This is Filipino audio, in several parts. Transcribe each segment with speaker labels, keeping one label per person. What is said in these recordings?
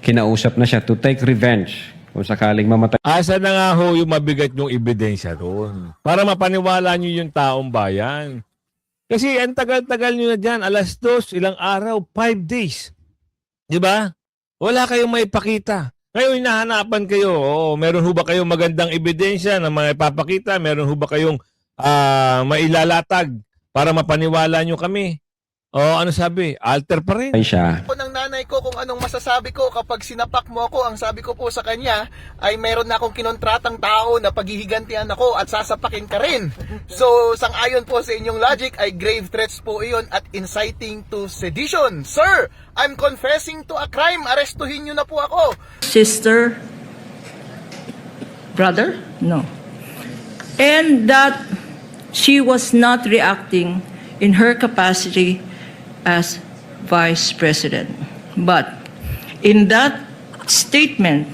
Speaker 1: kinausap na siya to take revenge kung sakaling mamatay
Speaker 2: Asa na nga ho yung mabigat yung ebidensya doon para mapaniwala nyo yung taong bayan. Kasi ang tagal-tagal nyo na dyan, 2:00, ilang araw, 5 days. Di ba? Wala kayong maipakita. Ngayon, hinahanapan kayo. Oo, meron ho ba kayong magandang ebidensya na maipapakita? Meron ho ba kayong mailalatag para mapaniwala nyo kami? O ano sabi? Alter pa rin.
Speaker 1: siya.
Speaker 3: Po ng nanay ko kung anong masasabi ko kapag sinapak mo ako, ang sabi ko po sa kanya ay meron na akong kinontratang tao na paghihigantihan ako at sasapakin ka rin. So, sang-ayon po sa inyong logic ay grave threats po iyon at inciting to sedition. Sir, I'm confessing to a crime. Arestuhin nyo na po ako.
Speaker 4: Sister, brother? No. And that she was not reacting in her capacity as Vice President. But in that statement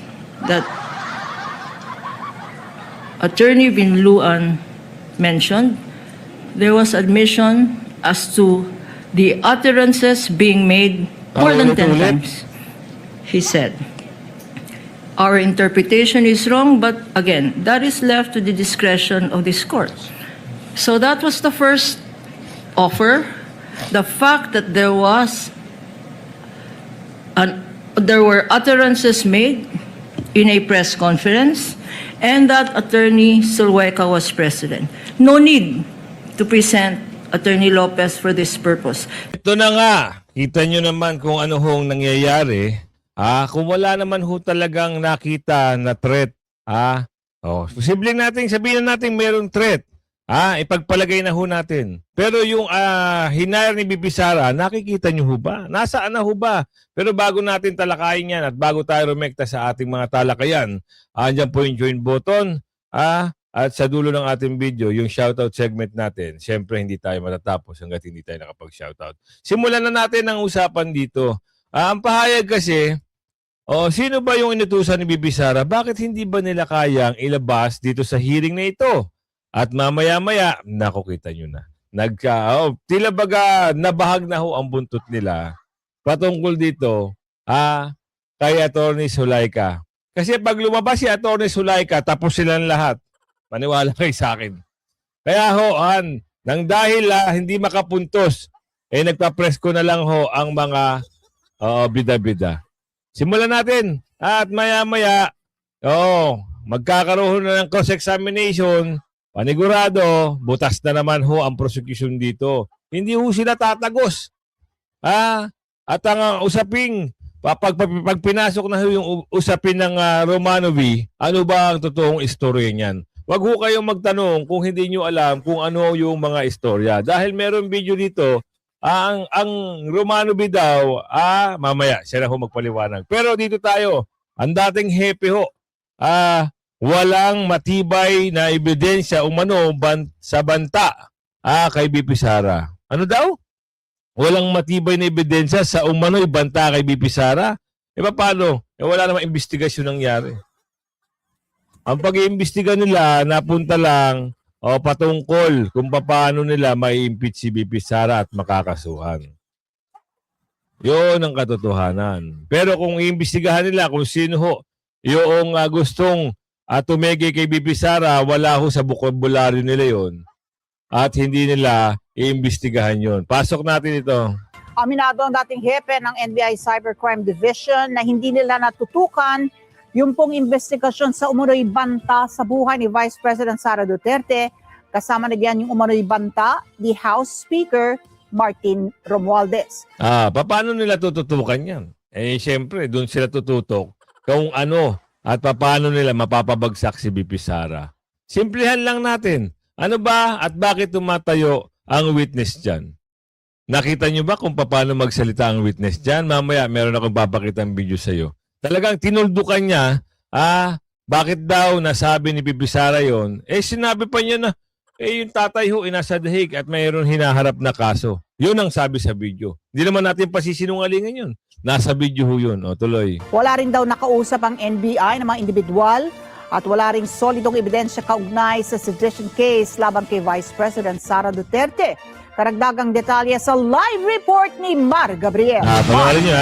Speaker 4: that Attorney Binluan mentioned, there was admission as to the utterances being made more than 10 times. He said, our interpretation is wrong, but again, that is left to the discretion of this court. So that was the first offer. The fact that there were utterances made in a press conference and that Attorney Sulhueca was president. No need to present Attorney Lopez for this purpose.
Speaker 2: Ito na nga, kita nyo naman kung ano hong nangyayari. Kung wala naman ho talagang nakita na threat, posibleng natin sabihin natin mayroong threat. Ipagpalagay na ho natin. Pero yung hinire ni BP Sara, nakikita nyo ho ba? Nasaan na ho ba? Pero bago natin talakayin yan at bago tayo rumekta sa ating mga talakayan, andyan po yung join button. At sa dulo ng ating video, yung shoutout segment natin. Siyempre, hindi tayo matatapos hanggat hindi tayo nakapag-shoutout. Simulan na natin ang usapan dito. Ang pahayag kasi, sino ba yung inutusan ni BP Sara? Bakit hindi ba nila kayang ilabas dito sa hearing na ito? At mamaya-maya, nakukita nyo na. Tila baga nabahag na ho ang buntot nila patungkol dito kay Atty. Zulaika. Kasi pag lumabas si Atty. Zulaika, tapos silang lahat. Maniwala kayo sa akin. Kaya ho, nang dahil hindi makapuntos, nagpa-press ko na lang ho ang mga bida-bida. Simulan natin. At maya-maya, magkakaroon na ng cross-examination. Panigurado, butas na naman ho ang prosecution dito. Hindi ho sila tatagos. At ang usaping, pag pinasok na ho yung usapin ng Romanovi, ano ba ang totoong istorya niyan? Wag ho kayong magtanong kung hindi nyo alam kung ano yung mga istorya. Dahil meron video dito, ang Romanovi daw, mamaya, siya na ho magpaliwanag. Pero dito tayo, ang dating hepe ho, walang matibay na ebidensya umano sa banta kay BP Sara. Ano daw? Walang matibay na ebidensya sa umano'y banta kay BP Sara? Paano? Wala namang investigasyon nangyari. Ang pag-iimbestiga nila, napunta lang patungkol kung paano nila mai-impeach si BP Sara at makakasuhan. Yun ang katotohanan. Pero kung iimbestigahan nila kung sino ho yung gustong tumege kay BP Sara, wala ho sa bokabularyo nila yon at hindi nila iimbestigahan yon. Pasok natin ito.
Speaker 5: Aminado ang dating hepe ng NBI Cybercrime Division na hindi nila natutukan yung pong investigasyon sa umunoy banta sa buhay ni Vice President Sara Duterte. Kasama na diyan yung umunoy banta ni House Speaker Martin Romualdez.
Speaker 2: Paano nila tututukan yan? Siyempre, doon sila tututok kung ano at paano nila mapapabagsak si BP Sara. Simplihan lang natin. Ano ba at bakit tumatayo ang witness dyan? Nakita nyo ba kung paano magsalita ang witness dyan? Mamaya meron akong papakita ng video sa'yo. Talagang tinuldukan niya, bakit daw nasabi ni BP Sara yun? Sinabi pa niya na, yung tatay ho, nasa dahig at mayroon hinaharap na kaso. Yun ang sabi sa video. Hindi naman natin pasisinungalingan yun. Nasa video ho yun. Tuloy.
Speaker 5: Wala rin daw nakausap ang NBI ng mga individual at wala ring solidong ebidensya kaugnay sa sedition case laban kay Vice President Sara Duterte. Karagdagang detalye sa live report ni Mar Gabriel.
Speaker 2: Pangalan niyo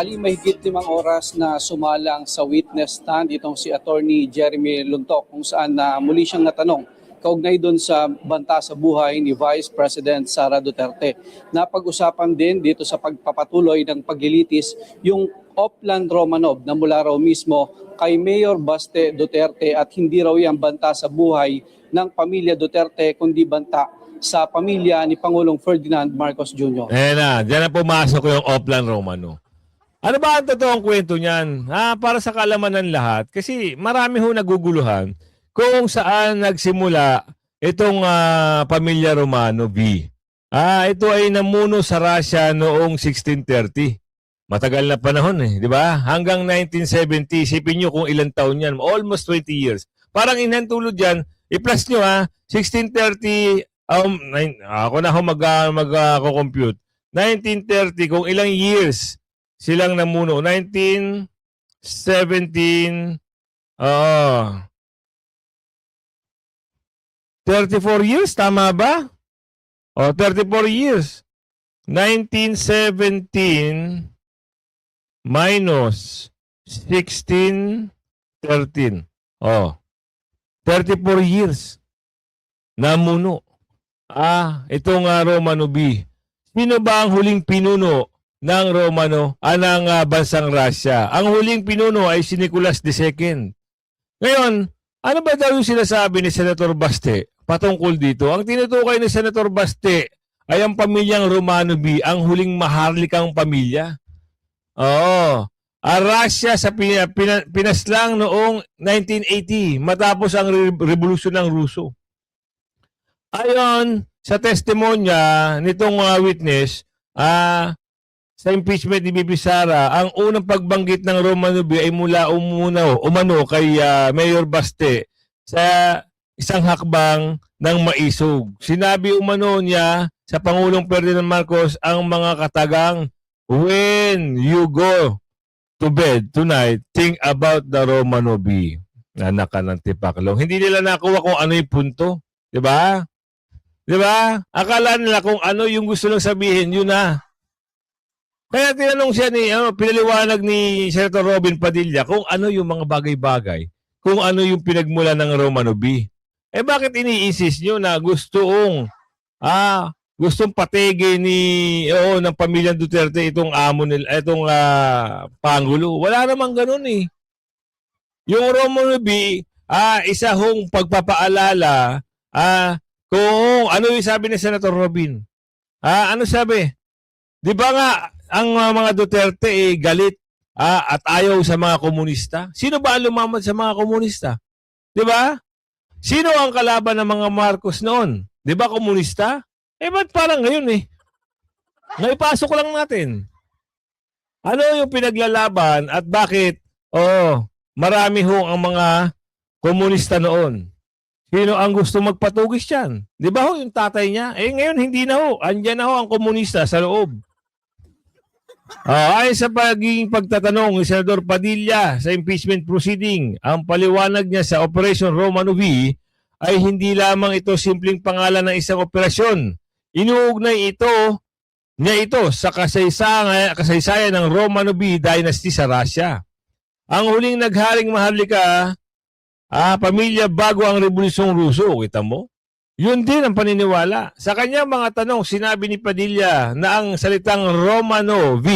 Speaker 6: Ali, mahigit 5 oras na sumalang sa witness stand itong si Attorney Jeremy Luntok kung saan muli siyang natanong kaugnay doon sa banta sa buhay ni Vice President Sara Duterte. Napag-usapan din dito sa pagpapatuloy ng paglilitis yung Oplan Romanov na mula raw mismo kay Mayor Baste Duterte at hindi raw yan banta sa buhay ng pamilya Duterte kundi banta sa pamilya ni Pangulong Ferdinand Marcos Jr.
Speaker 2: Ayan na, dyan na pumasok yung Oplan Romano. Ano ba ang totoong kwento niyan? Para sa kaalaman ng lahat, kasi marami ho naguguluhan kung saan nagsimula itong pamilya Romano V. Ito ay namuno sa Russia noong 1630. Matagal na panahon di ba? Hanggang 1970, isipin nyo kung ilang taon yan. Almost 20 years. Parang inantulod yan, i-plus nyo 1630, ako na ho mag-compute. 1930, kung ilang years silang namuno. 1917, 34 years, tama ba? 34 years. 1917 minus 16, 13. 34 years namuno. Itong Romano B. Sino ba ang huling pinuno ng Romano, ng bansang Russia? Ang huling pinuno ay si Nicolas II. Ngayon, ano ba daw yung sinasabi ni Senator Baste patungkol dito? Ang tinutukoy ni Senator Baste ay ang pamilyang Romano B, ang huling maharlikang pamilya. Russia sa pinaslang noong 1980 matapos ang revolusyon ng Ruso. Ayon sa testimonya nitong witness, sa impeachment ni Bibi Sara, ang unang pagbanggit ng Romano B ay mula umano kay Mayor Baste sa isang hakbang ng maisog. Sinabi umano niya sa Pangulong Ferdinand Marcos ang mga katagang, "When you go to bed tonight, think about the Romano B." Anak ka ng tipaklong. Hindi nila nakuha kung ano yung punto. Diba? Diba? Akala nila kung ano yung gusto lang sabihin, yun na. Kaya tinanong siya pinaliwanag ni Senator Robin Padilla kung ano yung mga bagay-bagay, kung ano yung pinagmula ng Romano B. Bakit ini-insist nyo na gustong patege ng pamilyang Duterte itong amo nila, itong Pangulo? Wala namang ganun Yung Romano B, isa hong pagpapaalala, kung ano yung sabi ni Senator Robin. Ano sabi? Di ba nga, ang mga Duterte galit at ayaw sa mga komunista? Sino ba ang lumamad sa mga komunista? Di ba? Sino ang kalaban ng mga Marcos noon? Di ba komunista? Ba't parang ngayon naipasok lang natin. Ano yung pinaglalaban at bakit marami ho ang mga komunista noon? Sino ang gusto magpatugis yan? Di ba ho yung tatay niya? Ngayon hindi na ho. Andyan na ho ang komunista sa loob. Ayon sa pagiging pagtatanong ni Senador Padilla sa impeachment proceeding, ang paliwanag niya sa Operation Romano V ay hindi lamang ito simpleng pangalan ng isang operasyon. Inuugnay niya ito sa kasaysayan ng Romano B dynasty sa Russia. Ang huling nagharing maharlika, pamilya bago ang Revolusyong Ruso, kita mo? Yun din ang paniniwala. Sa kanyang mga tanong, sinabi ni Padilla na ang salitang Romano V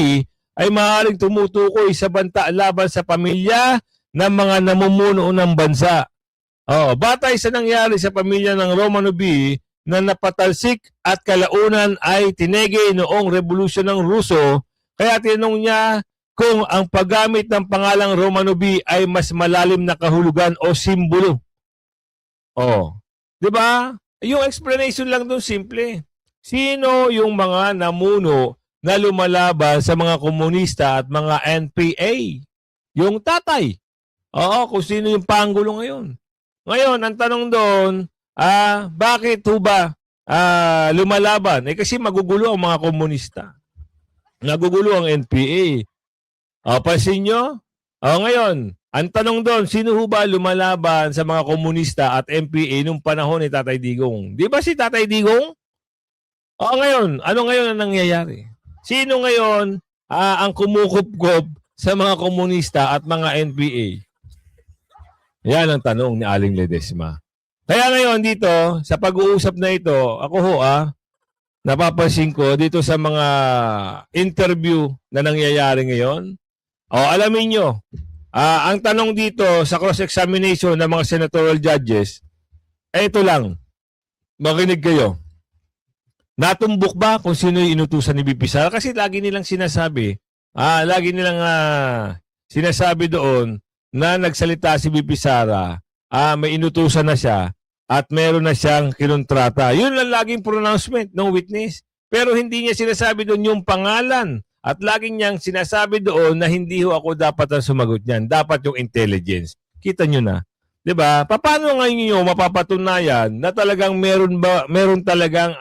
Speaker 2: ay maaaring tumutukoy sa banta laban sa pamilya ng mga namumuno ng bansa. Batay sa nangyari sa pamilya ng Romano B na napatalsik at kalaunan ay tinege noong Revolusyon ng Ruso, kaya tinanong niya kung ang paggamit ng pangalang Romano B ay mas malalim na kahulugan o simbolo. Di ba? Yung explanation lang doon simple. Sino yung mga namuno na lumalaban sa mga komunista at mga NPA? Yung tatay. Kung sino yung Pangulo ngayon. Ngayon, ang tanong doon, bakit ho ba lumalaban? Kasi magugulo ang mga komunista. Nagugulo ang NPA. Pansin nyo? Ngayon, ang tanong doon, sino ho ba lumalaban sa mga komunista at MPA nung panahon ni Tatay Digong? Di ba si Tatay Digong? Ngayon, ano ngayon ang nangyayari? Sino ngayon ang kumukupkop sa mga komunista at mga NPA? Yan ang tanong ni Aling Ledesma. Kaya ngayon dito, sa pag-uusap na ito, ako napapansin ko dito sa mga interview na nangyayari ngayon. Alamin nyo, ang tanong dito sa cross-examination ng mga senatorial judges, ito lang, makinig kayo. Natumbok ba kung sino yung inutusan ni BP Sara? Kasi lagi nilang sinasabi, sinasabi doon na nagsalita si BP Sara, may inutusan na siya at meron na siyang kinontrata. Yun lang laging pronouncement ng witness. Pero hindi niya sinasabi doon yung pangalan. At laging niyang sinasabi doon na hindi ako dapat ang sumagot niyan. Dapat yung intelligence. Kita nyo na. 'Di ba? Paano ngayon nyo mapapatunayan na talagang meron talagang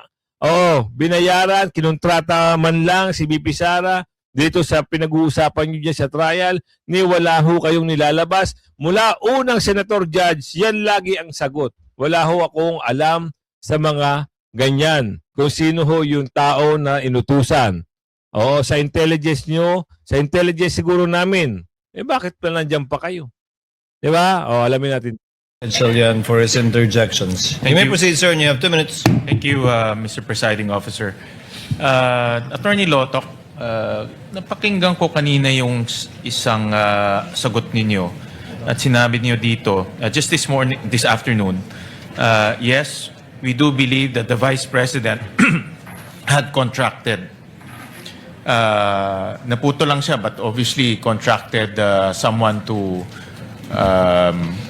Speaker 2: binayaran, kinontrata man lang si BP Sara dito sa pinag-uusapan nyo dyan sa trial, ni wala ho kayong nilalabas. Mula unang senator judge, yan lagi ang sagot. Wala ho akong alam sa mga ganyan. Kung sino ho yung tao na inutusan. Sa intelligence nyo, sa intelligence siguro namin, bakit pa nandiyan pa kayo? Diba? Alamin natin.
Speaker 7: Yan for his interjections. You may proceed, sir, and you have 2 minutes.
Speaker 8: Thank you, Mr. Presiding Officer. Attorney Lotok, napakinggan ko kanina yung isang sagot ninyo at sinabi niyo dito, just this afternoon, yes, we do believe that the Vice President had contracted. Naputo lang siya, but obviously contracted someone to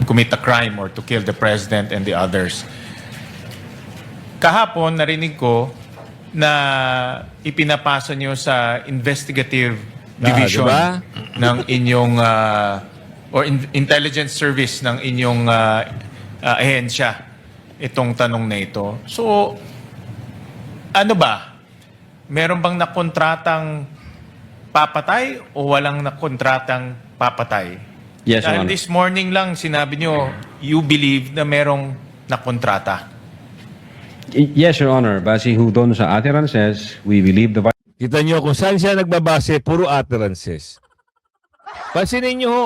Speaker 8: commit a crime or to kill the President and the others. Kahapon, narinig ko na ipinapasa nyo sa investigative division
Speaker 2: diba?
Speaker 8: ng inyong or intelligence service ng inyong ahensya itong tanong na ito. So, ano ba? Meron bang nakontratang papatay o walang nakontratang papatay?
Speaker 1: Yes, Your
Speaker 8: Dahil
Speaker 1: Honor.
Speaker 8: this morning lang sinabi nyo, you believe na merong nakontrata.
Speaker 1: Yes, Your Honor. Base ho doon sa utterances, we believe the
Speaker 2: Kita nyo kung saan siya nagbabase, puro utterances. Pansinin nyo ho,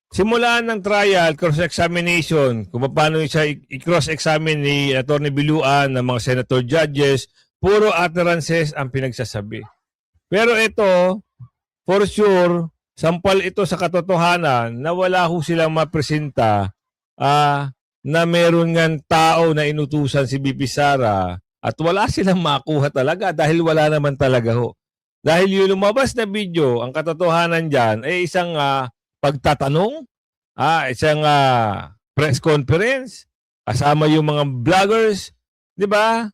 Speaker 2: simula ng trial, cross-examination, kung paano siya i-cross-examine ni Atty. Biluan ng mga senator judges, puro utterances ang pinagsasabi. Pero ito, for sure, sampal ito sa katotohanan na wala ho silang mapresenta na meron ngang tao na inutusan si BP Sara at wala silang makuha talaga dahil wala naman talaga ho. Dahil yung lumabas na video, ang katotohanan dyan ay isang pagtatanong, isang press conference, kasama yung mga vloggers, di ba?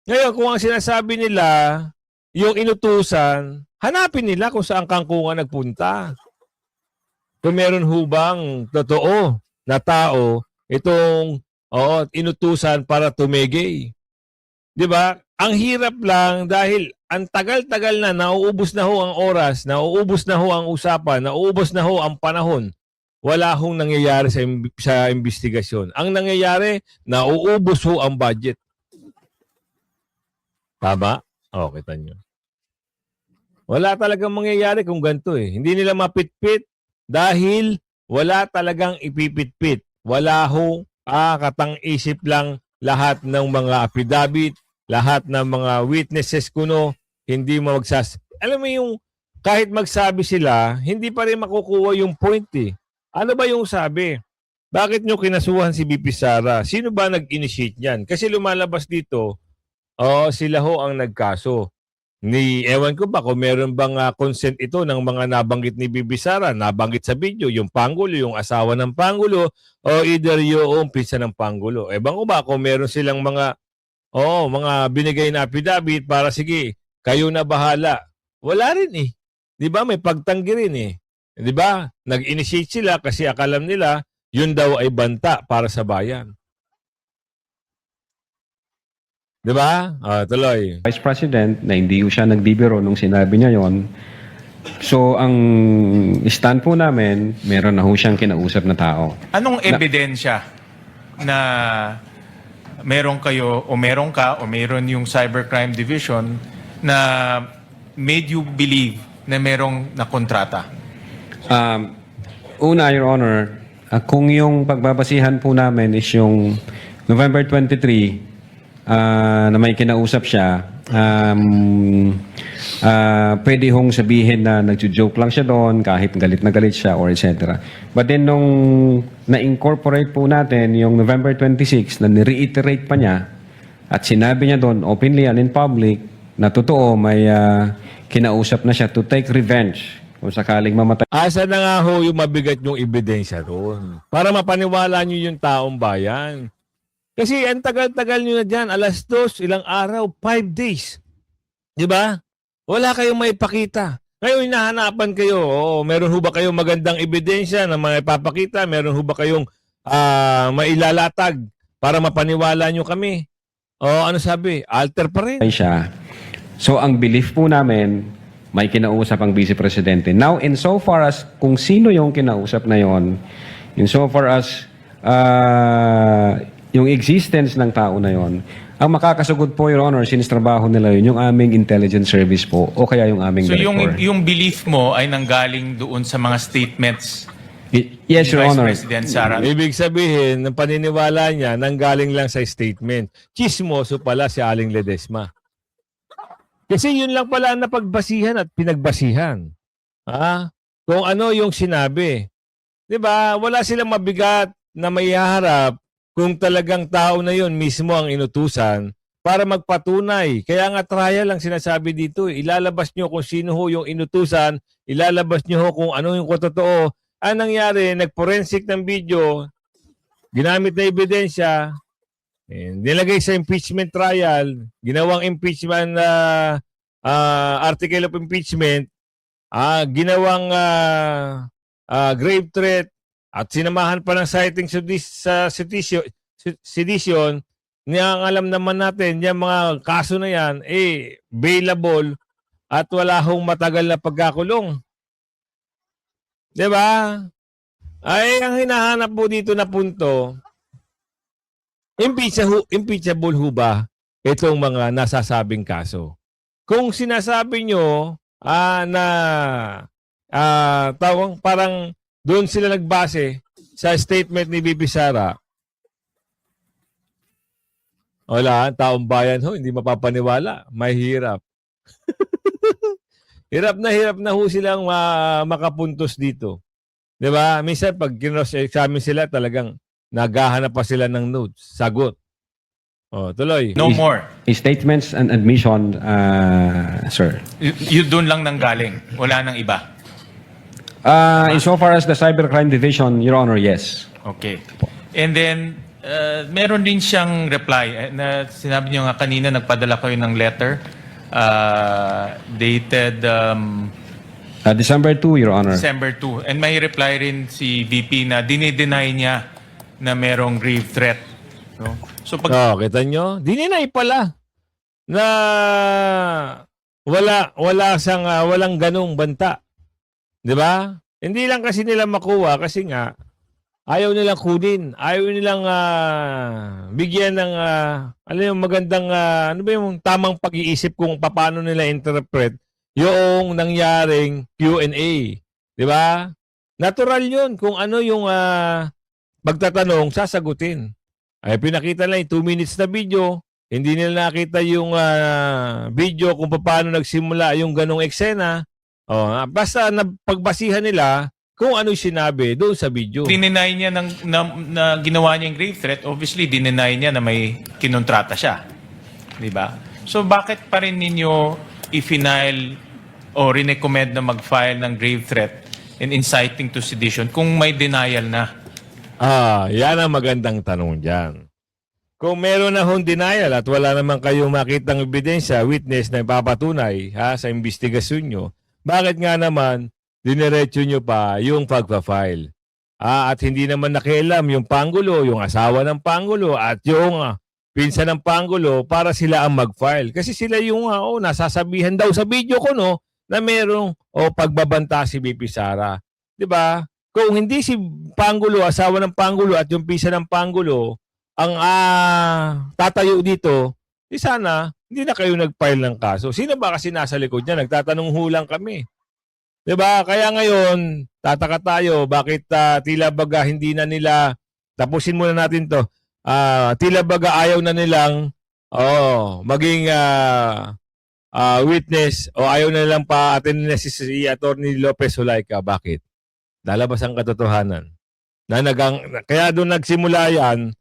Speaker 2: Ngayon, kung ang sinasabi nila, yung inutusan, hanapin nila kung saan kangkungan nagpunta. Kung meron hubang totoo na tao, itong inutusan para tumigay. Di ba? Ang hirap lang dahil ang tagal-tagal na, nauubos na ho ang oras, nauubos na ho ang usapan, nauubos na ho ang panahon. Wala hong nangyayari sa investigasyon. Ang nangyayari, nauubos ho ang budget. Tama? Kita nyo. Wala talagang mangyayari kung ganito eh. Hindi nila mapitpit dahil wala talagang ipipitpit. Wala hong katang-isip lang lahat ng mga affidavit, lahat ng mga witnesses kuno, hindi mo alam mo yung kahit magsabi sila, hindi pa rin makukuha yung point eh. Ano ba yung sabi? Bakit nyo kinasuhan si BP Sara? Sino ba nag-initiate niyan? Kasi lumalabas dito, sila ho ang nagkaso. Ewan ko ba kung meron bang consent ito ng mga nabanggit ni BP Sara, nabanggit sa video, yung Pangulo, yung asawa ng Pangulo, o either yung pinsan ng Pangulo. Ewan ko ba kung meron silang mga binigay na affidavit para sige, kayo na bahala. Wala rin eh. Di ba? May pagtanggi rin eh. Di ba? Nag-initiate sila kasi akalam nila, yun daw ay banta para sa bayan. Di ba? Tuloy.
Speaker 1: Vice President na hindi ho siya nagbibiro nung sinabi niya yon. So, ang stand po namin, meron na ho siyang kinausap na tao.
Speaker 8: Anong ebidensya na meron kayo o meron ka o meron yung Cybercrime Division na made you believe na merong nakontrata?
Speaker 1: Una, Your Honor, kung yung pagbabasihan po namin is yung November 23 na may kinausap siya, pwede hong sabihin na nagjo-joke lang siya doon kahit galit na galit siya or etc. But then nung na-incorporate po natin yung November 26 na ni-reiterate pa niya at sinabi niya doon openly and in public na totoo may kinausap na siya to take revenge kung sakaling mamatay
Speaker 2: Asa na nga ho yung mabigat yung ebidensya doon para mapaniwala nyo yung taong bayan. Kasi ang tagal-tagal nyo na dyan, 2:00, ilang araw, 5 days. Di ba? Wala kayong maipakita. Ngayon, hinahanapan kayo. Meron ho ba kayong magandang ebidensya na maipapakita? Meron ho ba kayong mailalatag para mapaniwala nyo kami? Ano sabi? Alter pa rin.
Speaker 1: siya. So ang belief po namin, may kinausap ang Vice Presidente. Now, insofar as kung sino yung kinausap na yon, insofar as yung existence ng tao na yon, ang makakasagot po, Your Honor, since trabaho nila yun, yung aming intelligence service po, o kaya yung aming
Speaker 8: So
Speaker 1: director.
Speaker 8: yung belief mo ay nanggaling doon sa mga statements
Speaker 1: Yes,
Speaker 8: ni
Speaker 1: Your
Speaker 8: Vice
Speaker 1: Honor.
Speaker 8: President Sara?
Speaker 2: Ibig sabihin, ng paniniwala niya, nanggaling lang sa statement. Chismoso pala si Aling Ledesma. Kasi yun lang pala ang napagbasihan at pinagbasihan. Kung ano yung sinabi. 'Di ba? Wala silang mabigat na maiharap kung talagang tao na yun mismo ang inutusan para magpatunay. Kaya nga trial lang sinasabi dito. Ilalabas nyo kung sino ho yung inutusan, ilalabas nyo ho kung ano yung totoo. Ang nangyari, nag-forensic ng video, ginamit na ebidensya, nilagay sa impeachment trial, ginawang impeachment article of impeachment, ginawang grave threat, at sinamahan pa ng citing sa sedition, ang alam naman natin, yung mga kaso na yan, bailable at wala hong matagal na pagkakulong. Diba? Ay, ang hinahanap po dito na punto, impeachable ho ba itong mga nasasabing kaso? Kung sinasabi nyo na parang doon sila nagbase sa statement ni Bibi Sara, wala, taong bayan ho, hindi mapapaniwala. Mahirap. hirap na ho silang makapuntos dito. Diba? Minsan pag kinos-examine sila, talagang naghahanap pa sila ng notes. Sagot. Tuloy.
Speaker 8: No more.
Speaker 1: Statements and admission, sir.
Speaker 8: Yun doon lang nanggaling. Wala nang iba.
Speaker 1: Insofar as the Cybercrime Division, Your Honor, yes.
Speaker 8: Okay. And then, meron din siyang reply. Na sinabi niyo nga kanina, nagpadala kayo ng letter dated
Speaker 1: December 2, Your Honor.
Speaker 8: December 2. And may reply rin si VP na dinideny niya na merong grave threat. No? So pag
Speaker 2: Kita nyo? Dininay pala na walang ganong banta. 'Di ba? Hindi lang kasi nila makuha kasi nga ayaw nilang kunin, ayaw nilang bigyan ng magandang ano ba yung tamang pag-iisip kung paano nila interpret yung nangyaring Q&A. 'Di ba? Natural 'yun kung ano yung magtatanong, sasagutin. Ay pinakita lang 2 minutes na video, hindi nila nakita yung video kung paano nagsimula yung ganong eksena. Basta pagbasihan nila kung ano sinabi doon sa video.
Speaker 8: dininay niya na ginawa niya yung grave threat, obviously dininay niya na may kinontrata siya. 'Di ba? So bakit pa rin ninyo i-file o recommend na mag-file ng grave threat and inciting to sedition kung may denial na?
Speaker 2: Yan ang magandang tanong dyan. Kung meron na hong denial at wala naman kayong makitang ebidensya, witness na ipapatunay sa investigasyon nyo, bakit nga naman diniretso nyo pa yung pagpa-file? At hindi naman nakialam yung Pangulo, yung asawa ng Pangulo at yung pinsan ng Pangulo para sila ang mag-file. Kasi sila yung nasasabihan daw sa video ko na merong pagbabanta si BP Sara. 'Di ba? Kung hindi si Pangulo, asawa ng Pangulo at yung pinsan ng Pangulo ang tatayo dito, di sana hindi na kayo nag-file ng kaso. Sino ba kasi nasa likod niya? Nagtatanong hulang kami. 'Di ba? Kaya ngayon, tataka tayo bakit tila baga hindi na nila tapusin muna natin 'to. Tila baga ayaw na nilang maging witness o ayaw na nilang pa-attend na si Attorney Lopez Zulaika. Bakit? Lalabas ang katotohanan. Kaya doon nagsimula yan,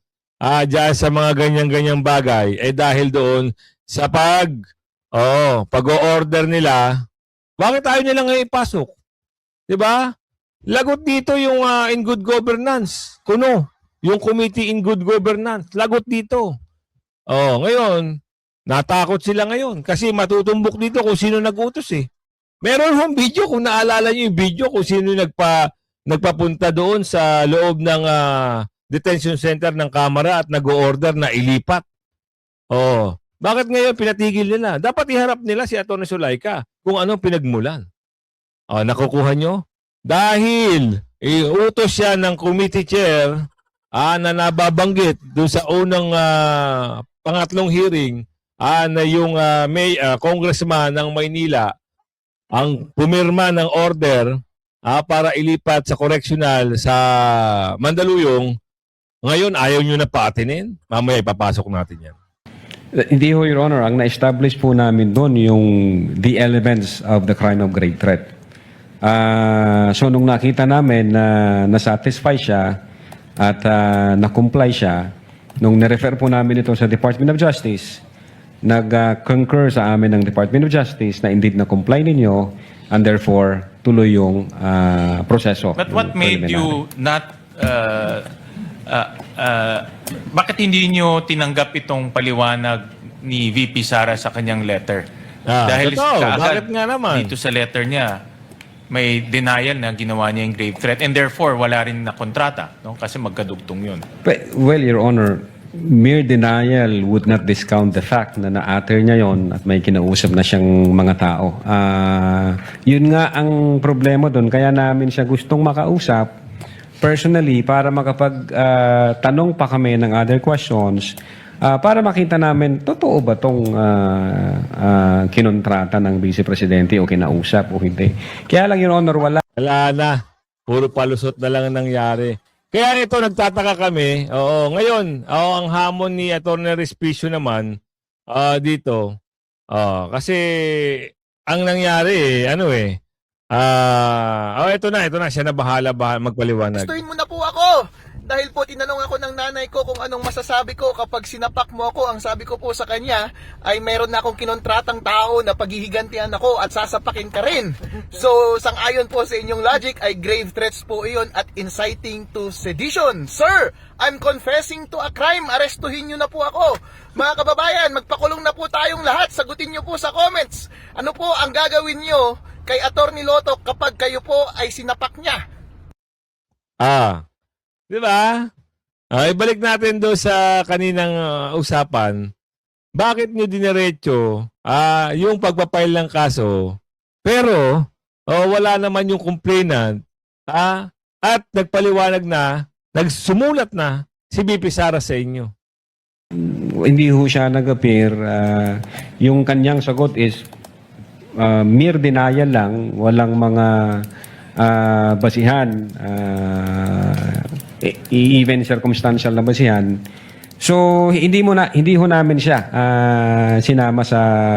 Speaker 2: dyan sa mga ganyan-ganyang bagay, dahil doon sa pag-o-order nila, bakit ayaw nila ngayon ipasok? Diba? Lagot dito yung in good governance. Kuno, yung committee in good governance. Lagot dito. Ngayon, natakot sila ngayon kasi matutumbok dito kung sino nag-utos eh. Meron hong video, kung naalala niyo yung video kung sino nagpapunta doon sa loob ng detention center ng Kamara at nag-o-order na ilipat. Bakit ngayon pinatigil nila? Dapat iharap nila si Atty. Zulaika kung anong pinagmulan. Nakukuha nyo? Dahil utos siya ng committee chair na nababanggit doon sa unang pangatlong hearing na yung congressman ng Maynila ang pumirma ng order para ilipat sa correctional sa Mandaluyong. Ngayon, ayaw nyo na paatinin. Mamaya ipapasok natin yan.
Speaker 1: Hindi ho, Your Honor. Ang na-establish po namin doon yung the elements of the crime of grave threat. So, nung nakita namin na nasatisfy siya at na-comply siya, nung nirefer po namin ito sa Department of Justice, nag-concur sa amin ng Department of Justice na indeed na-comply ninyo and therefore tuloy yung proseso.
Speaker 8: But what made you not bakit hindi niyo tinanggap itong paliwanag ni VP Sara sa kanyang letter? Dahil
Speaker 2: totoo.
Speaker 8: kaagad
Speaker 2: Bakit nga naman?
Speaker 8: dito sa letter niya, may denial na ginawa niya yung grave threat and therefore wala rin na kontrata, no? Kasi magkadugtong yun.
Speaker 1: Well, Your Honor, mere denial would not discount the fact na na-utter niya yon at may kinausap na siyang mga tao. Yun nga ang problema doon. Kaya namin siya gustong makausap personally para makapag-tanong pa kami ng other questions para makita namin, totoo ba itong kinontrata ng Vice Presidente o kinausap o hindi. Kaya lang, Your Honor, wala.
Speaker 2: Wala na. Puro palusot na lang ang nangyari. Kaya ito, nagtataka kami. Ngayon, ang hamon ni Atty. Respicio naman dito. Kasi ang nangyari, ito na, siya na bahala magpaliwanag.
Speaker 3: Gustuin mo na po ako. Dahil po tinanong ako ng nanay ko kung anong masasabi ko kapag sinapak mo ako. Ang sabi ko po sa kanya ay meron na akong kinontratang tao na paghihigantihan ako at sasapakin ka rin. So, sang-ayon po sa inyong logic ay grave threats po iyon at inciting to sedition. Sir, I'm confessing to a crime. Arestuhin nyo na po ako. Mga kababayan, magpakulong na po tayong lahat. Sagutin nyo po sa comments. Ano po ang gagawin nyo kay Atty. Lotoc kapag kayo po ay sinapak niya?
Speaker 2: Di ba? Ibalik natin doon sa kaninang usapan. Bakit nyo diniretso yung pagpapail ng kaso, pero wala naman yung complainant at nagpaliwanag na, nagsumulat na si BP Sara sa inyo?
Speaker 1: Hindi ho siya nag-appear. Yung kanyang sagot is mere denial lang, walang mga basihan, even circumstantial na basihan. So hindi ho namin siya sinama sa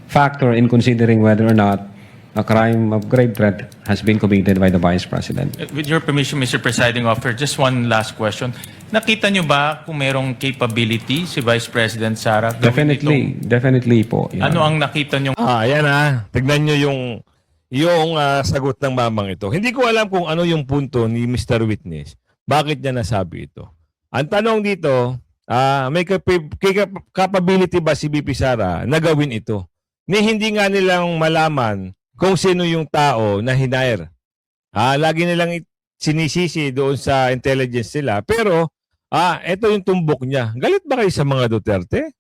Speaker 1: factor in considering whether or not a crime of grave threat has been committed by the Vice President.
Speaker 8: With your permission, Mr. Presiding Officer, just one last question. Nakita niyo ba kung merong capability si Vice President Sara?
Speaker 1: Definitely po.
Speaker 8: Ano ang nakita niyo?
Speaker 2: Ayan tignan nyo yung sagot ng mamang ito. Hindi ko alam kung ano yung punto ni Mr. Witness. Bakit niya nasabi ito? Ang tanong dito, may capability ba si BP Sara na gawin ito? Hindi nga nilang malaman kung sino yung tao na hinire. Lagi nilang sinisisi doon sa intelligence nila. Pero, ito yung tumbok niya. Galit ba kayo sa mga Duterte?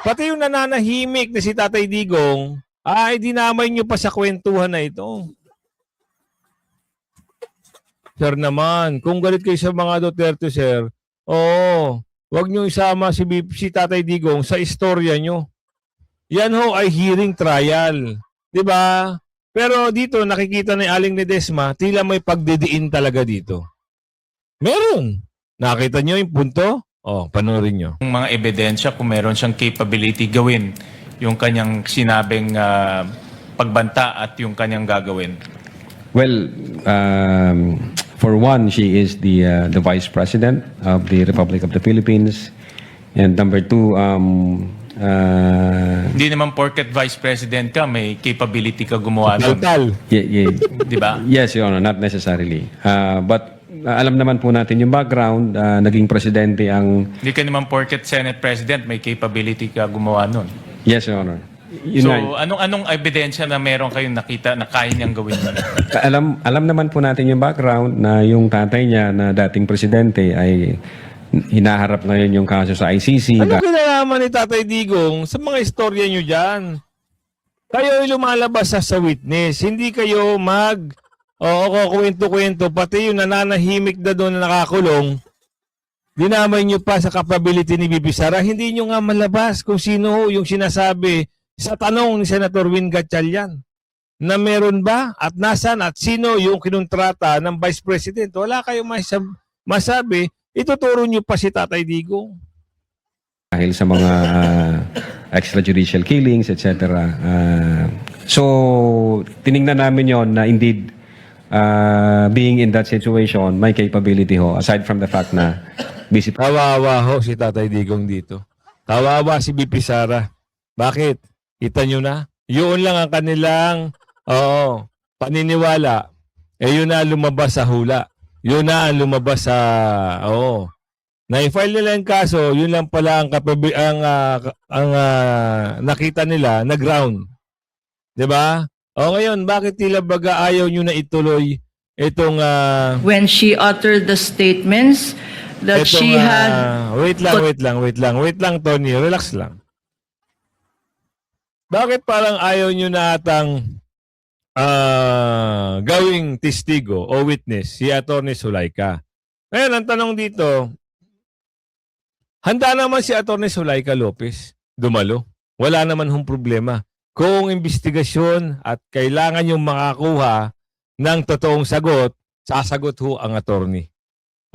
Speaker 2: Pati yung nananahimik na si Tatay Digong, dinamay nyo pa sa kwentuhan na ito. Sir naman, kung galit kayo sa mga Duterte, sir, wag nyo isama si Tatay Digong sa istorya nyo. Yan ho ay hearing trial. Diba? Pero dito, nakikita ni Aling Ledesma, tila may pagdidiin talaga dito. Meron. Nakita nyo yung punto? Panoorin nyo.
Speaker 8: Yung mga ebidensya kung meron siyang capability gawin yung kanyang sinabing pagbanta at yung kanyang gagawin.
Speaker 1: Well, for one, she is the Vice President of the Republic of the Philippines. And number two,
Speaker 8: Hindi naman porket vice president ka, may capability ka gumawa nun.
Speaker 2: Total.
Speaker 8: Di ba?
Speaker 1: yes, Your Honor, not necessarily. But alam naman po natin yung background, naging presidente ang...
Speaker 8: Hindi ka naman porket Senate President, may capability ka gumawa nun.
Speaker 1: Yes, Your Honor. Yun
Speaker 8: So,
Speaker 1: nga.
Speaker 8: anong ebidensya na meron kayong nakita na kaya niyang gawin nun?
Speaker 1: Alam naman po natin yung background na yung tatay niya na dating presidente ay hinaharap ngayon yung kaso sa ICC.
Speaker 2: Ano kinalaman ni Tatay Digong sa mga istorya nyo dyan? Kayo ay lumalabas sa witness. Hindi kayo kukwento-kwento. Pati yung nananahimik na doon na nakakulong, dinamay nyo pa sa capability ni Bibi Sara. Hindi nyo nga malabas kung sino yung sinasabi sa tanong ni Senator Win Gatchalian na meron ba at nasan at sino yung kinontrata ng Vice President. Wala kayong masabi. Ituturo nyo pa si Tatay Digong.
Speaker 1: Dahil sa mga extrajudicial killings, etc. So, tiningnan namin yon na indeed, being in that situation, may capability ho, aside from the fact na busy pa.
Speaker 2: Kawawa ho si Tatay Digong dito. Kawawa si BP Sara. Bakit? Kita nyo na? Yun lang ang kanilang paniniwala. Yun na lumabas sa hula. Yun na ang lumabas sa... Na-file nila yung kaso, yun lang pala ang nakita nila na ground. 'Di ba? Ngayon, bakit tila baga ayaw nyo na ituloy itong...
Speaker 4: When she uttered the statements that she had...
Speaker 2: Wait lang, Tony. Relax lang. Bakit parang ayaw nyo na atang gawing testigo o witness si Atty. Zulaika? Ngayon, ang tanong dito, handa naman si Atty. Zulaika Lopez dumalo. Wala naman hong problema. Kung investigasyon at kailangan yung makakuha ng totoong sagot, sasagot ho ang attorney.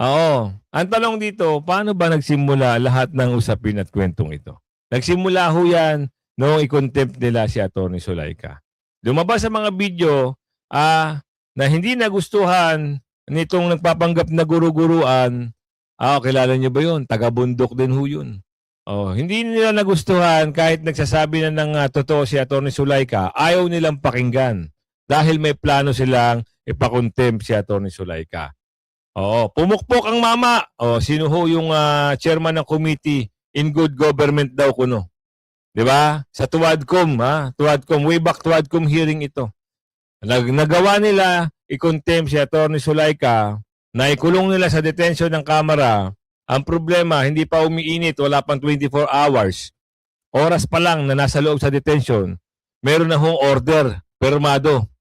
Speaker 2: Ang tanong dito, paano ba nagsimula lahat ng usapin at kwentong ito? Nagsimula ho yan noong i-contempt nila si Atty. Zulaika. Lumabas sa mga video na hindi nagustuhan nitong nagpapanggap na guru-guruan. Kilala niyo ba yun? Taga-bundok din ho yun. Hindi nila nagustuhan kahit nagsasabi na ng totoo si Atty. Zulaika, ayaw nilang pakinggan dahil may plano silang ipakontempt si Atty. Zulaika. Pumukpok ang mama. Sino ho yung chairman ng committee in good government daw kuno? 'Di ba? Sa Tuwadcom, Tuwadcom, way back Tuwadcom hearing ito. Nagawa nila i-contempt si Atty. Zulaika, na ikulong nila sa detention ng Kamara. Ang problema, hindi pa umiinit, wala pang 24 hours. Oras pa lang na nasa loob sa detention, meron na hong order, permado.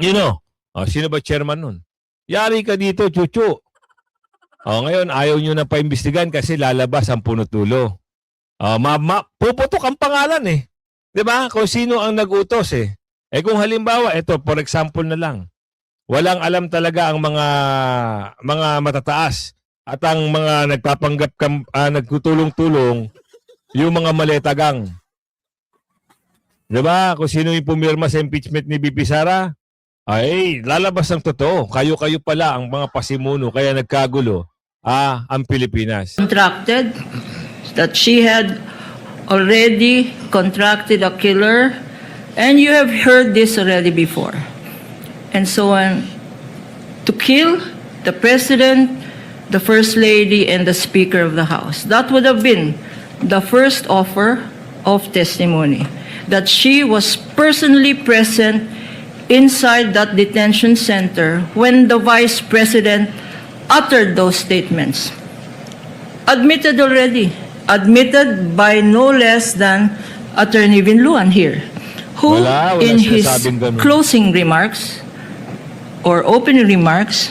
Speaker 2: Sino ba chairman nun? Yari ka dito, chuchu. Ngayon, ayaw nyo na paimbestigan kasi lalabas ang punutulo. Puputok ang pangalan eh. 'Di ba? Kung sino ang nag-utos eh. Kung halimbawa, ito, for example na lang, walang alam talaga ang mga matataas at ang mga nagpapanggap nagtutulong-tulong yung mga maletagang. 'Di ba? Kung sino yung pumirma sa impeachment ni BP Sara, ay lalabas ang totoo. Kayo-kayo pala ang mga pasimuno kaya nagkagulo ang Pilipinas.
Speaker 4: Contracted, that she had already contracted a killer, and you have heard this already before. And so on, to kill the President, the First Lady, and the Speaker of the House. That would have been the first offer of testimony, that she was personally present inside that detention center when the Vice President uttered those statements. Admitted already. Admitted by no less than Attorney Vinluan here, who
Speaker 2: Wala
Speaker 4: in his
Speaker 2: sinasabing ganun.
Speaker 4: closing remarks or opening remarks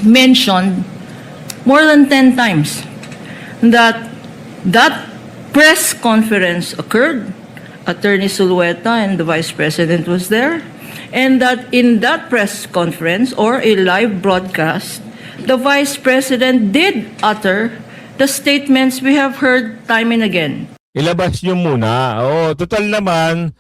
Speaker 4: mentioned more than 10 times that press conference occurred. Attorney Zulueta and the Vice President was there. and that in that press conference or a live broadcast, the Vice President did utter the statements we have heard time and again.
Speaker 2: Ilabas nyo muna. Total naman,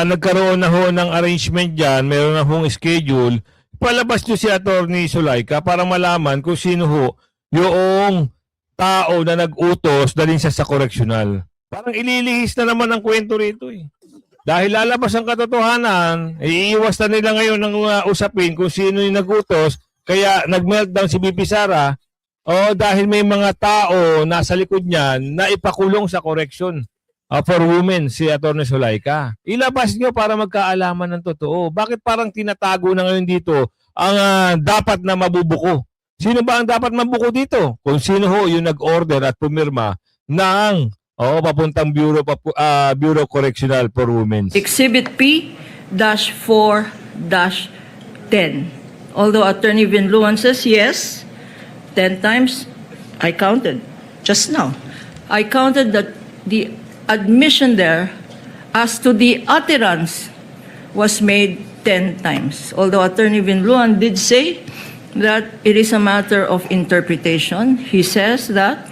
Speaker 2: nagkaroon na ho ng arrangement dyan, meron na hong schedule. Palabas nyo si Attorney Zulaika para malaman kung sino ho yung tao na nag-utos dalhin siya sa correctional. Parang ililihis na naman ang kwento rito eh. Dahil lalabas ang katotohanan, iiwas na nila ngayon ng usapin kung sino yung nag-utos, kaya nag-meltdown si BP Sara, dahil may mga tao nasa likod niyan na ipakulong sa correction for women si Atty. Zulaika. Ilabas nyo para magkaalaman ng totoo. Bakit parang tinatago na ngayon dito ang dapat na mabubuko? Sino ba ang dapat mabuko dito? Kung sino ho yung nag-order at pumirma ng papuntang Bureau Correctional for Women.
Speaker 4: Exhibit P-4-10. Although Attorney Vinluan says yes, 10 times, I counted just now. I counted that the admission there as to the utterance was made 10 times. Although Attorney Vinluan did say that it is a matter of interpretation. He says that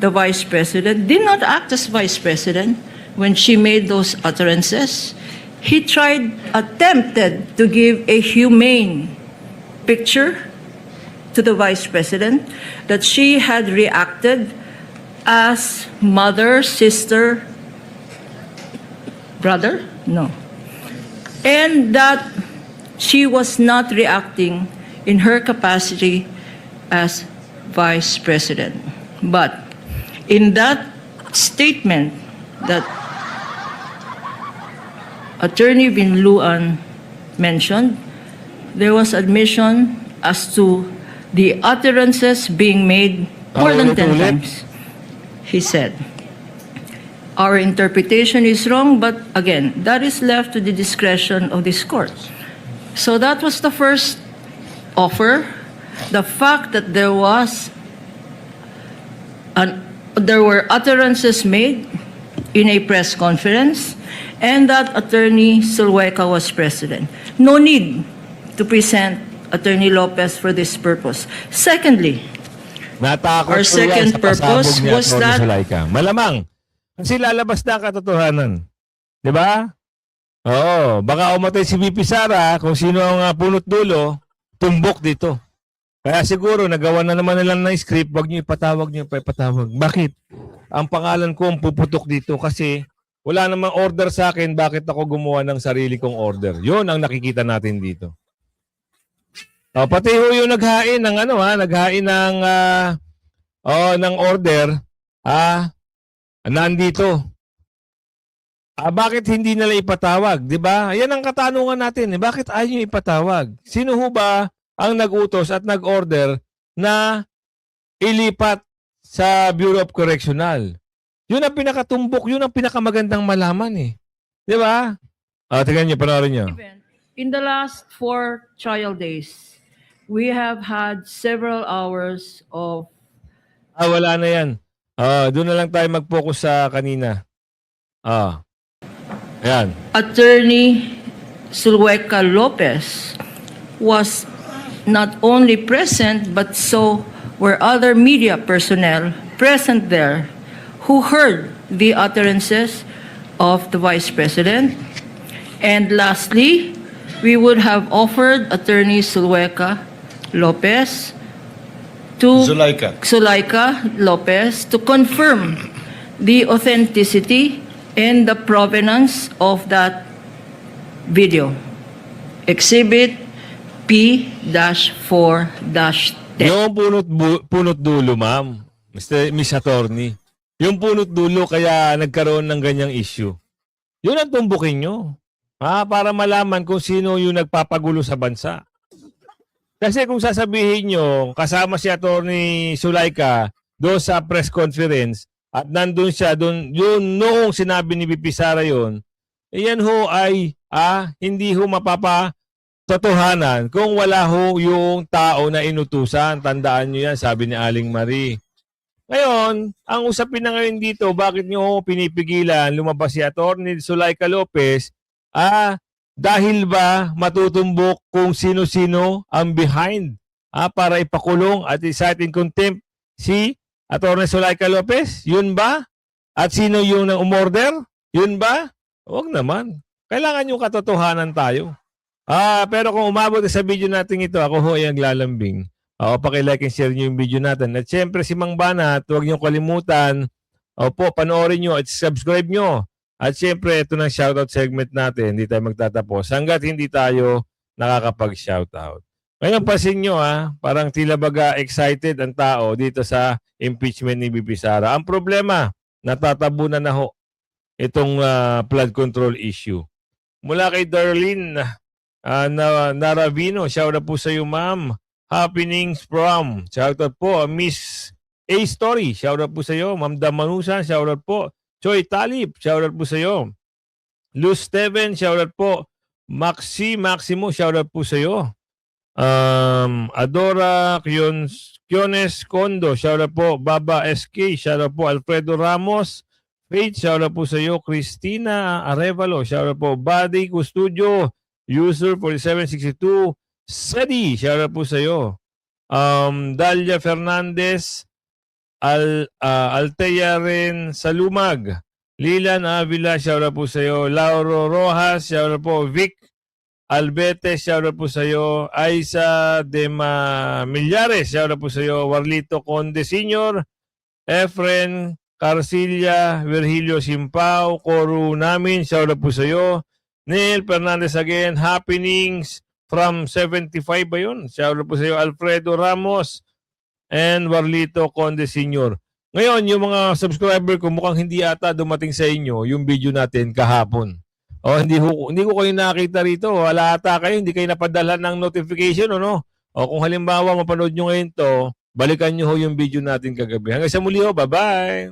Speaker 4: the Vice President did not act as Vice President when she made those utterances. He attempted to give a humane picture to the Vice President that she had reacted as mother, sister, brother? No. And that she was not reacting in her capacity as Vice President. But in that statement that Attorney Vinluan mentioned, there was admission as to the utterances being made more than 10 times. He said, our interpretation is wrong, but again, that is left to the discretion of this court. So that was the first offer. The fact that there were utterances made in a press conference and that Attorney Zulueta was president. No need to present Attorney Lopez for this purpose. Secondly,
Speaker 2: Natakot
Speaker 4: our
Speaker 2: po yan
Speaker 4: second
Speaker 2: sa
Speaker 4: purpose
Speaker 2: pasabog ni
Speaker 4: was
Speaker 2: Atty.
Speaker 4: that
Speaker 2: Zulaika. Malamang. Kasi lalabas na ang katotohanan. Di ba? Oo. Baka umatay si BP Sara kung sino ang punot dulo, tumbok dito. Kaya siguro nagawa na naman nila ng script, wag niyo ipatawag. Bakit? Ang pangalan ko ang puputok dito kasi wala namang order sa akin, bakit ako gumawa ng sarili kong order? Yun ang nakikita natin dito. Pati ho yung naghain ng naghain ng order, nandito. Bakit hindi nila ipatawag, 'di ba? Yan ang katanungan natin, bakit ayaw niyo ipatawag? Sino ho ba ang nag-utos at nag-order na ilipat sa Bureau of Correctional? Yun ang pinakatumbok, yun ang pinakamagandang malaman eh. 'Di ba? Tingnan niyo, panoorin niyo.
Speaker 4: in the last 4 trial days, we have had several hours of
Speaker 2: Wala na yan. Doon na lang tayo mag-focus sa kanina. Ayan.
Speaker 4: Attorney Zulueta Lopez was not only present, but so were other media personnel present there who heard the utterances of the Vice President. And lastly, we would have offered Attorney Zulueta Lopez to Zulaika Lopez to confirm the authenticity and the provenance of that video. Exhibit P-4-10.
Speaker 2: Yung punot dulo, ma'am. Miss Attorney. Yung punot dulo kaya nagkaroon ng ganyang issue. Yun ang tumbukin nyo. Para malaman kung sino yung nagpapagulo sa bansa. Kasi kung sasabihin nyo, kasama si Attorney Zulaika doon sa press conference at nandun siya, yun noong sinabi ni BP Sara yun, yan ho ay hindi ho mapapatotohanan kung wala ho yung tao na inutusan. Tandaan nyo yan, sabi ni Aling Marie. Ngayon, ang usapin na ngayon dito, bakit nyo pinipigilan lumabas si Attorney Zulaika Lopez Dahil ba matutumbok kung sino-sino ang behind para ipakulong at i-cite in contempt si Atty. Zulaika Lopez? Yun ba? At sino yung nang umorder? Yun ba? Huwag naman. Kailangan yung katotohanan tayo. Pero kung umabot sa video natin ito, ako ho ay naglalambing. Paki-like and share nyo yung video natin. At syempre si Mang Banat, huwag nyo kalimutan. Opo, panoorin nyo at subscribe nyo. At syempre, ito ng shoutout segment natin. Hindi tayo magtatapos hanggat hindi tayo nakakapag-shoutout. Ngayon, pasin nyo parang tila baga excited ang tao dito sa impeachment ni BP Sara. Ang problema, natatabunan na ho itong flood control issue. Mula kay Darlene Naravino, shoutout po sa iyo, ma'am. Happenings from, shoutout po, Miss A Story, shoutout po sa iyo. Ma'am Damanusa, shoutout po. Choi Talib, shoutout po sa iyo. Luz Steven, shoutout po. Maximo, shoutout po sa iyo. Adora Quiones Condo, shoutout po. Baba SK, shoutout po. Alfredo Ramos, Faith, shoutout po sa iyo. Cristina Arevalo, shoutout po. Buddy Custudio, user 4762. Sedi, shoutout po sa iyo. Dalia Fernandez, Altea rin sa Lumag. Lilan Avila, shoutout po sa iyo. Lauro Rojas, shoutout po. Vic Albete, shoutout po sa iyo. Aiza de Millares, shoutout po sa iyo. Warlito Conde Sr., Efren Carcilla, Virgilio Simpao, Coru Namin, shoutout po sa iyo. Neil Fernandez again, Happenings from 75 ba yun? Shoutout po sa iyo. Alfredo Ramos, and Warlito Conde Sr. Ngayon, yung mga subscriber ko mukhang hindi ata dumating sa inyo yung video natin kahapon. Hindi ko kayo nakita rito. Wala ata kayo, hindi kayo napadala ng notification, no? Kung halimbawa mapanood nyo ngayon to, balikan nyo ho yung video natin kagabi. Hanggang sa muli ho, bye-bye!